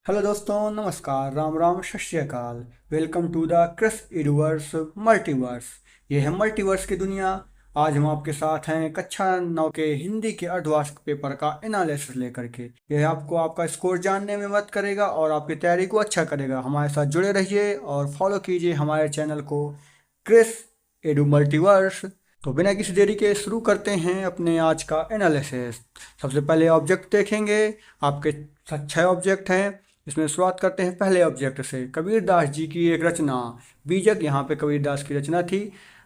Hello दोस्तों, नमस्कार, Ram Ram, Sat Sri Akal. Welcome to the Chris Edwards multiverse. ये है मल्टीवर्स की दुनिया। आज हम आपके साथ हैं कक्षा 9 के हिंदी के अर्धवार्षिक पेपर का एनालिसिस लेकर के। यह आपको आपका स्कोर जानने में मदद करेगा और आपकी तैयारी को अच्छा करेगा। हमारे साथ जुड़े रहिए और फॉलो कीजिए हमारे चैनल को, क्रिस एडू मल्टीवर्स। तो बिना किसी देरी के शुरू करते हैं अपने आज का एनालिसिस। सबसे पहले ऑब्जेक्ट देखेंगे। आपके 6 ऑब्जेक्ट हैं। इसमें शुरुआत करते हैं पहले ऑब्जेक्ट से। कबीरदास जी की एक रचना बीजक। यहाँ पे कबीरदास की रचना थी।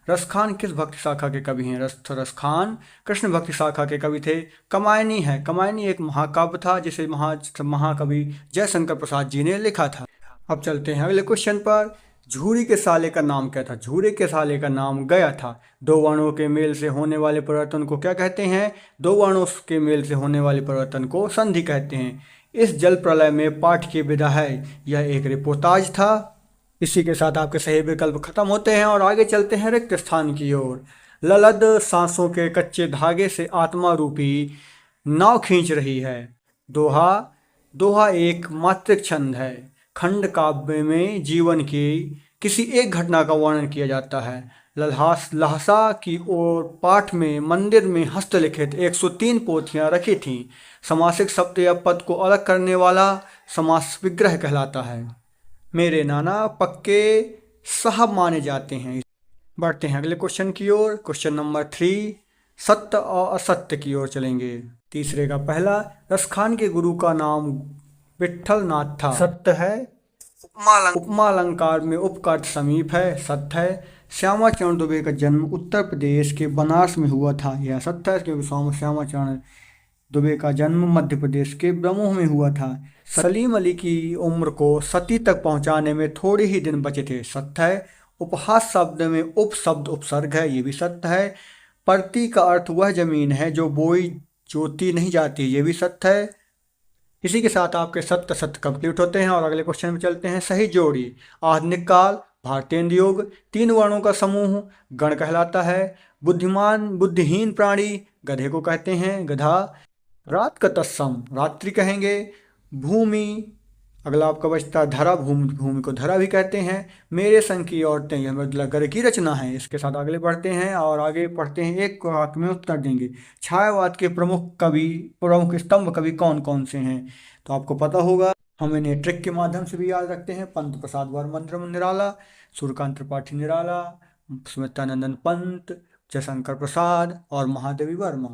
रसखान किस भक्ति शाखा के कवि हैं? रसखान कृष्ण भक्ति शाखा के कवि थे। कमायनी है। कमायनी एक महाकाव्य था जिसे महाकवि जयशंकर प्रसाद जी ने लिखा था। अब चलते हैं अगले क्वेश्चन पर। झूरी के साले का नाम क्या था? झूरे के साले का नाम गया था। दो वर्णों के मेल से होने वाले परिवर्तन को क्या कहते हैं? दो वर्णों के मेल से होने वाले परिवर्तन को संधि कहते हैं। इस जल प्रलय में पाठ की विधा है। यह एक रिपोर्टाज था। इसी के साथ आपके सही विकल्प खत्म होते हैं और आगे चलते हैं रिक्त स्थान की ओर। ललद सांसों के कच्चे धागे से आत्मा रूपी नाव खींच रही है। दोहा। दोहा एक मात्रिक छंद है। खंड काव्य में जीवन की किसी एक घटना का वर्णन किया जाता है। लहसा की ओर पाठ में मंदिर में हस्तलिखित 103 पोथियां रखी थीं। समासिक शब्द या पद को अलग करने वाला समास विग्रह कहलाता है। मेरे नाना पक्के साहब माने जाते हैं। बढ़ते हैं अगले क्वेश्चन की ओर। क्वेश्चन नंबर 3, सत्य और असत्य की ओर चलेंगे। तीसरे का पहला, रसखान के गुरु का नाम विट्ठल नाथ था। सत्य है। उपमा अलंकार में उप का अर्थ समीप है। सत्य है। श्यामा चरण दुबे का जन्म उत्तर प्रदेश के बनारस में हुआ था। यह सत्य है क्योंकि श्यामा चरण दुबे का जन्म मध्य प्रदेश के ब्रह्मोह में हुआ था। सलीम अली की उम्र को सती तक पहुंचाने में थोड़े ही दिन बचे थे। सत्य है। उपहास शब्द में उप शब्द उपसर्ग है। ये भी सत्य है। परती का अर्थ वह जमीन है जो बोई जोती नहीं जाती। ये भी सत्य है। इसी के साथ आपके सत्य सत्य कंप्लीट होते हैं और अगले क्वेश्चन में चलते हैं। सही जोड़ी। आधुनिक काल, भारतेंद्र योग, 3 वर्णों का समूह गण कहलाता है। बुद्धिमान बुद्धिहीन प्राणी गधे को कहते हैं, गधा। रात का तत्सम रात्रि कहेंगे। भूमि, अगला आपका बचता है धरा। भूमि को धरा भी कहते हैं। मेरे संग की औरतें, यह मृदुला गर्ग की रचना है। इसके साथ आगे बढ़ते हैं और आगे पढ़ते हैं। एक वाक्य में उत्तर देंगे। छायावाद के प्रमुख स्तंभ कवि कौन कौन से हैं? तो आपको पता होगा। हम इन्हें ट्रिक के माध्यम से भी याद रखते हैं। पंत प्रसाद वर्मा निराला, सूर्यकांत त्रिपाठी निराला, सुमित्रानंदन पंत, जयशंकर प्रसाद और महादेवी वर्मा।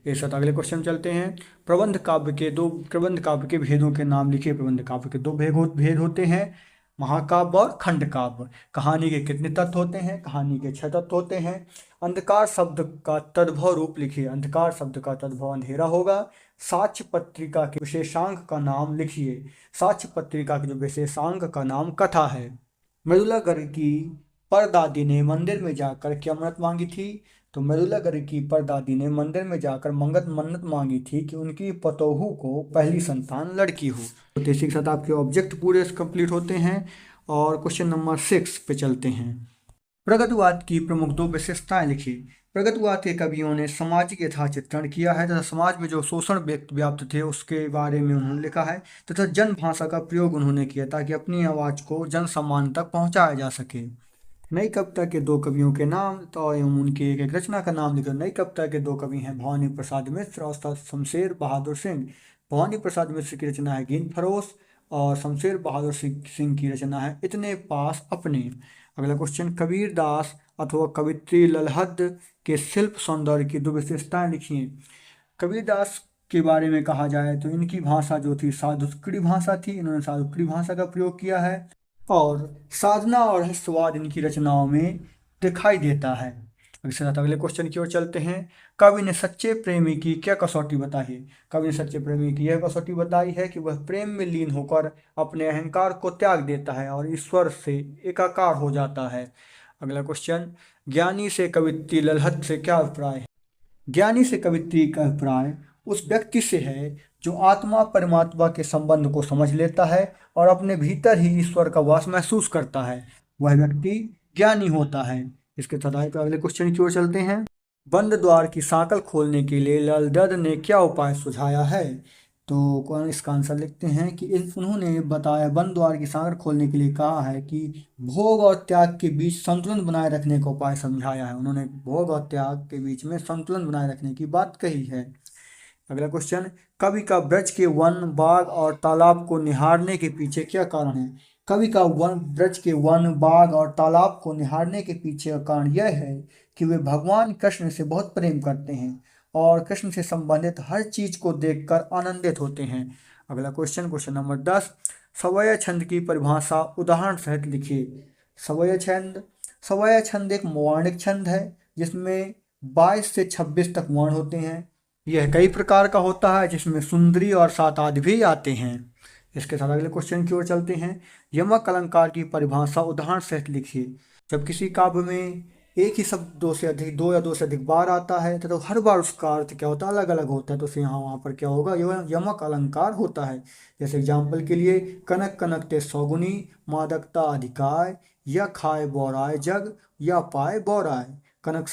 एक साथ अगले क्वेश्चन चलते हैं। प्रबंध काव्य के भेदों के नाम लिखिए। प्रबंध काव्य के 2 भेद होते हैं, महाकाव्य और खंड काव्य। कहानी के कितने तत्व होते हैं? कहानी के 6 तत्व होते हैं। अंधकार शब्द का तद्भव रूप लिखिए। अंधकार शब्द का तद्भव अंधेरा होगा। साक्ष्य पत्रिका के विशेषांक का नाम लिखिए। साक्ष्य पत्रिका के जो विशेषांक का नाम कथा है। मृदुला गर्ग की परदादी ने मंदिर में जाकर क्या मन्नत मांगी थी? तो मृदुला गर्ग की परदादी ने मंदिर में जाकर मन्नत मांगी थी कि उनकी पतोहू को पहली संतान लड़की हो। तो इसी के साथ आपके ऑब्जेक्ट पूरे कंप्लीट होते हैं और क्वेश्चन नंबर 6 पे चलते हैं। प्रगतिवाद की प्रमुख 2 विशेषताएं लिखिए। प्रगतिवाद के कवियों ने सामाजिक यथाचित्रण किया है तथा समाज में जो शोषण व्याप्त थे उसके बारे में उन्होंने लिखा है तथा जन भाषा का प्रयोग उन्होंने किया ताकि अपनी आवाज़ को जन सम्मान तक पहुंचाया जा सके। नई कविता के 2 कवियों के नाम तो एवं उनकी एक रचना का नाम लिखो। नई कविता के 2 कवि हैं भवानी प्रसाद मिश्र और शमशेर बहादुर सिंह। भवानी प्रसाद मिश्र की रचना है गेंद फरोश और शमशेर बहादुर सिंह की रचना है इतने पास अपने। अगला क्वेश्चन, कबीरदास अथवा कवित्री ललहद के शिल्प सौंदर्य की 2 विशेषताएं लिखिए। कबीरदास के बारे में कहा जाए तो इनकी भाषा जो थी साधुष्कड़ी भाषा थी। इन्होंने साधुष्कड़ी भाषा का प्रयोग किया है और साधना और रहस्यवाद इनकी रचनाओं में दिखाई देता है। इसके साथ अगले क्वेश्चन की ओर चलते हैं। कवि ने सच्चे प्रेमी की क्या कसौटी बताई है? कवि ने सच्चे प्रेमी की यह कसौटी बताई है कि वह प्रेम में लीन होकर अपने अहंकार को त्याग देता है और ईश्वर से एकाकार हो जाता है। अगला क्वेश्चन, ज्ञानी से कवित्री ललहद से क्या अभिप्राय है? ज्ञानी से कवित्री का अभिप्राय उस व्यक्ति से है जो आत्मा परमात्मा के संबंध को समझ लेता है और अपने भीतर ही ईश्वर का वास महसूस करता है। वह व्यक्ति ज्ञानी होता है। इसके साथ अगले क्वेश्चन की ओर चलते हैं। बंद द्वार की सांकल खोलने के लिए लाल दर्द ने क्या उपाय सुझाया है? तो कौन इसका आंसर लिखते हैं कि उन्होंने बताया बंद द्वार की सांकड़ खोलने के लिए कहा है कि भोग और त्याग के बीच संतुलन बनाए रखने का उपाय समझाया है। उन्होंने भोग और त्याग के बीच में संतुलन बनाए रखने की बात कही है। अगला क्वेश्चन, कवि का ब्रज के वन बाग और तालाब को निहारने के पीछे क्या कारण है? कवि का ब्रज के वन बाग और तालाब को निहारने के पीछे का कारण यह है कि वे भगवान कृष्ण से बहुत प्रेम करते हैं और कृष्ण से संबंधित हर चीज को देखकर आनंदित होते हैं। अगला क्वेश्चन, क्वेश्चन नंबर 10, सवय छंद की परिभाषा उदाहरण सहित लिखिए। सवय छंद, सवय छंद एक मौलिक छंद है जिसमें 22 से 26 तक वर्ण होते हैं। यह कई प्रकार का होता है जिसमें सुंदरी और सात आदि भी आते हैं। इसके साथ अगले क्वेश्चन की ओर चलते हैं। यमक अलंकार की परिभाषा उदाहरण सहित लिखिए। जब किसी काव्य में एक ही शब्द दो से अधिक, दो या दो से अधिक बार आता है तो हर बार उसका अर्थ क्या होता है, अलग अलग होता है, तो उसे यहाँ वहाँ पर क्या होगा, यमक अलंकार होता है। जैसे एग्जाम्पल के लिए, कनक कनक ते सौगुनी, मादकता अधिकाय, या खाए बौराय जग, या पाए बौराय। कनक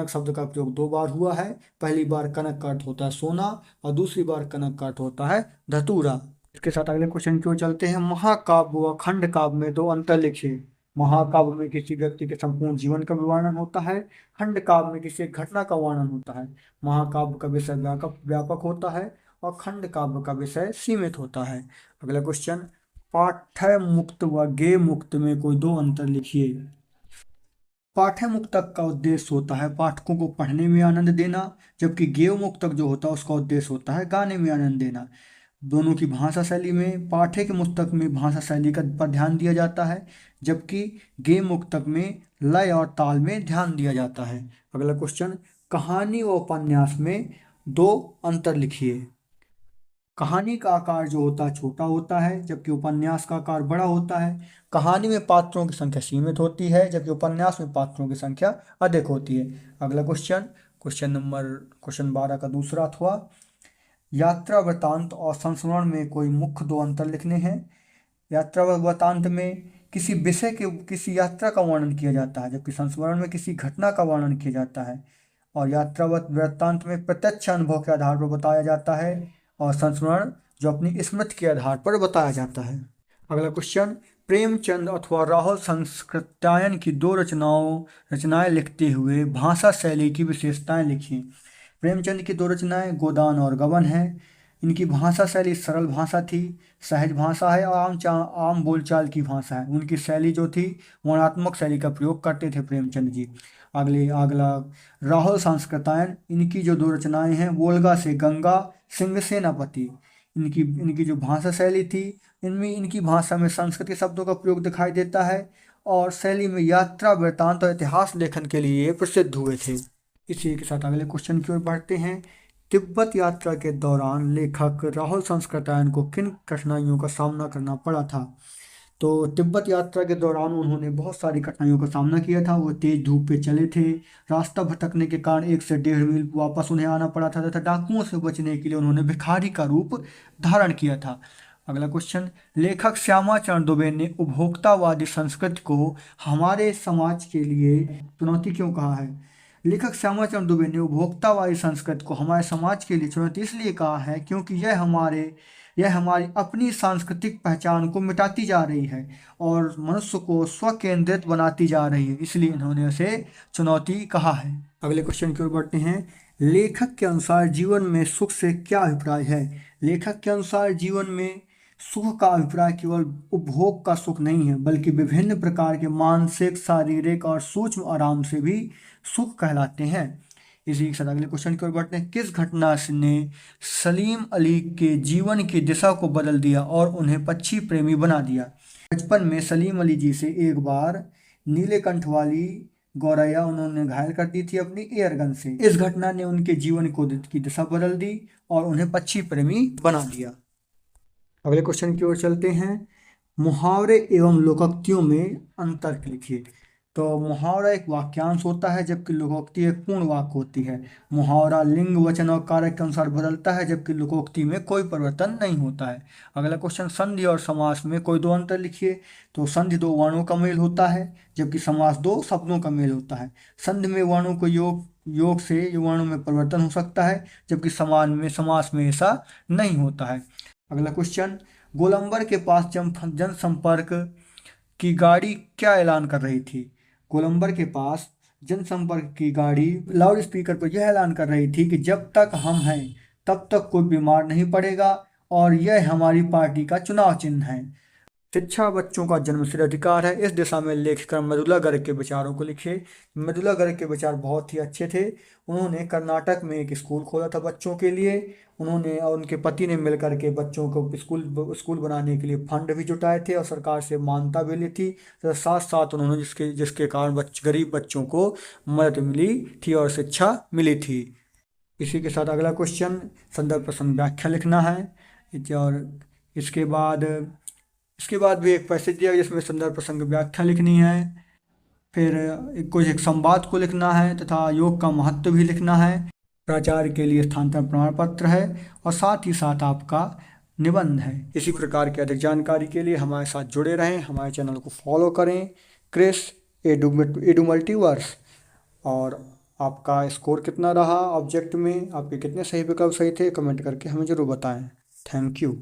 शब्द का प्रयोग दो बार हुआ है। पहली बार कनक का अर्थ होता है सोना और दूसरी बार कनक का अर्थ होता है धतूरा। इसके साथ अगले क्वेश्चन की ओर चलते हैं। महाकाव्य व खंड काव्य में दो अंतर लिखिए। महाकाव्य में किसी व्यक्ति के संपूर्ण जीवन का वर्णन होता है, खंड काव्य में किसी एक घटना का वर्णन होता है। महाकाव्य का विषय व्यापक व्यापक होता है और खंड काव्य का विषय सीमित होता है। अगला क्वेश्चन, पाठ्य मुक्त व गेय मुक्त में कोई दो अंतर लिखिए। पाठ्य मुक्तक का उद्देश्य होता है पाठकों को पढ़ने में आनंद देना, जबकि गेय मुक्तक जो होता है उसका उद्देश्य होता है गाने में आनंद देना। दोनों की भाषा शैली में पाठ्य के मुक्तक में भाषा शैली का पर ध्यान दिया जाता है, जबकि गेय मुक्तक में लय और ताल में ध्यान दिया जाता है। अगला क्वेश्चन, कहानी व उपन्यास में दो अंतर लिखिए। कहानी का आकार जो होता है छोटा होता है, जबकि उपन्यास का आकार बड़ा होता है। कहानी में पात्रों की संख्या सीमित होती है, जबकि उपन्यास में पात्रों की संख्या अधिक होती है। अगला क्वेश्चन, क्वेश्चन 12 का दूसरा हुआ, यात्रा वृतांत और संस्मरण में कोई मुख्य दो अंतर लिखने हैं। यात्रा वृतांत में किसी विषय के किसी यात्रा का वर्णन किया जाता है, जबकि संस्मरण में किसी घटना का वर्णन किया जाता है। और यात्रा वृत्तांत में प्रत्यक्ष अनुभव के आधार पर बताया जाता है और संस्मरण जो अपनी स्मृति के आधार पर बताया जाता है। अगला क्वेश्चन, प्रेमचंद अथवा राहुल संस्कृत्यायन की दो रचनाएं लिखते हुए भाषा शैली की विशेषताएं लिखिए। प्रेमचंद की दो रचनाएं गोदान और गबन हैं। इनकी भाषा शैली सरल भाषा थी, सहज भाषा है और आम बोलचाल की भाषा है। उनकी शैली जो थी वर्णात्मक शैली का प्रयोग करते थे प्रेमचंद जी। अगला राहुल सांस्कृतायन, इनकी जो दो रचनाएं हैं वोल्गा से गंगा, सिंह सेनापति। इनकी जो भाषा शैली थी, इनमें इनकी भाषा में संस्कृत के शब्दों का प्रयोग दिखाई देता है और शैली में यात्रा वृत्तांत और इतिहास लेखन के लिए प्रसिद्ध हुए थे। इसी के साथ अगले क्वेश्चन की ओर बढ़ते हैं। तिब्बत यात्रा के दौरान लेखक राहुल संस्कृतायन को किन कठिनाइयों का सामना करना पड़ा था? तो तिब्बत यात्रा के दौरान उन्होंने बहुत सारी कठिनाइयों का सामना किया था। वो तेज धूप पे चले थे, रास्ता भटकने के कारण 1 से 1.5 मील वापस उन्हें आना पड़ा था तथा डाकुओं से बचने के लिए उन्होंने भिखारी का रूप धारण किया था। अगला क्वेश्चन, लेखक श्यामाचरण दुबे ने उपभोक्तावादी संस्कृति को हमारे समाज के लिए चुनौती क्यों कहा है? लेखक श्यामाचरण दुबे ने उपभोक्तावादी संस्कृति को हमारे समाज के लिए चुनौती इसलिए कहा है क्योंकि यह हमारी अपनी सांस्कृतिक पहचान को मिटाती जा रही है और मनुष्य को स्वकेंद्रित बनाती जा रही है, इसलिए इन्होंने उसे चुनौती कहा है। अगले क्वेश्चन की ओर बढ़ते हैं। लेखक के अनुसार जीवन में सुख से क्या अभिप्राय है? लेखक के अनुसार जीवन में सुख का अभिप्राय केवल उपभोग का सुख नहीं है, बल्कि विभिन्न प्रकार के मानसिक, शारीरिक और सूक्ष्म आराम से भी सुख कहलाते हैं। इसी के साथ अगले क्वेश्चन की ओर बढ़ते हैं। किस घटना ने सलीम अली के जीवन की दिशा को बदल दिया और उन्हें पक्षी प्रेमी बना दिया? बचपन में सलीम अली जी से एक बार नीलेकंठ वाली गौरैया उन्होंने घायल कर दी थी अपनी एयरगन से। इस घटना ने उनके जीवन की दिशा बदल दी और उन्हें पक्षी प्रेमी बना दिया। अगले क्वेश्चन की ओर चलते हैं। मुहावरे एवं लोकोक्तियों में अंतर लिखिए। तो मुहावरा एक वाक्यांश होता है, जबकि लोकोक्ति एक पूर्ण वाक्य होती है। मुहावरा लिंग, वचन और कारक के अनुसार बदलता है, जबकि लोकोक्ति में कोई परिवर्तन नहीं होता है। अगला क्वेश्चन, संधि और समास में कोई दो अंतर लिखिए। तो संधि दो वर्णों का मेल होता है, जबकि समास दो शब्दों का मेल होता है। संधि में वर्णों को योग योग से युवाओं में परिवर्तन हो सकता है, जबकि समाज में ऐसा नहीं होता है। अगला क्वेश्चन, गोलंबर के पास जनसंपर्क की गाड़ी क्या ऐलान कर रही थी? गोलंबर के पास जनसंपर्क की गाड़ी लाउड स्पीकर पर यह ऐलान कर रही थी कि जब तक हम हैं तब तक कोई बीमार नहीं पड़ेगा और यह हमारी पार्टी का चुनाव चिन्ह है। शिक्षा बच्चों का जन्मसिद्ध अधिकार है। इस दिशा में लेखकर मृदुला गर्ग के विचारों को लिखे। मृदुला गर्ग के विचार बहुत ही अच्छे थे। उन्होंने कर्नाटक में एक स्कूल खोला था बच्चों के लिए। उन्होंने और उनके पति ने मिलकर के बच्चों को स्कूल स्कूल बनाने के लिए फंड भी जुटाए थे और सरकार से मान्यता भी ली थी। तो साथ साथ उन्होंने जिसके जिसके कारण गरीब बच्चों को मदद मिली थी और शिक्षा मिली थी। इसी के साथ अगला क्वेश्चन, संदर्भ प्रसंग व्याख्या लिखना है। और इसके बाद इसके बाद भी एक पैसेज दिया है जिसमें संदर्भ प्रसंग व्याख्या लिखनी है। फिर एक संवाद को लिखना है तथा योग का महत्व भी लिखना है। प्राचार्य के लिए स्थानांतरण प्रमाण पत्र है और साथ ही साथ आपका निबंध है। इसी प्रकार की अधिक जानकारी के लिए हमारे साथ जुड़े रहें, हमारे चैनल को फॉलो करें, क्रिस एडू मल्टीवर्स। और आपका स्कोर कितना रहा ऑब्जेक्ट में, आपके कितने सही विकल्प सही थे, कमेंट करके हमें ज़रूर बताएं। Thank you.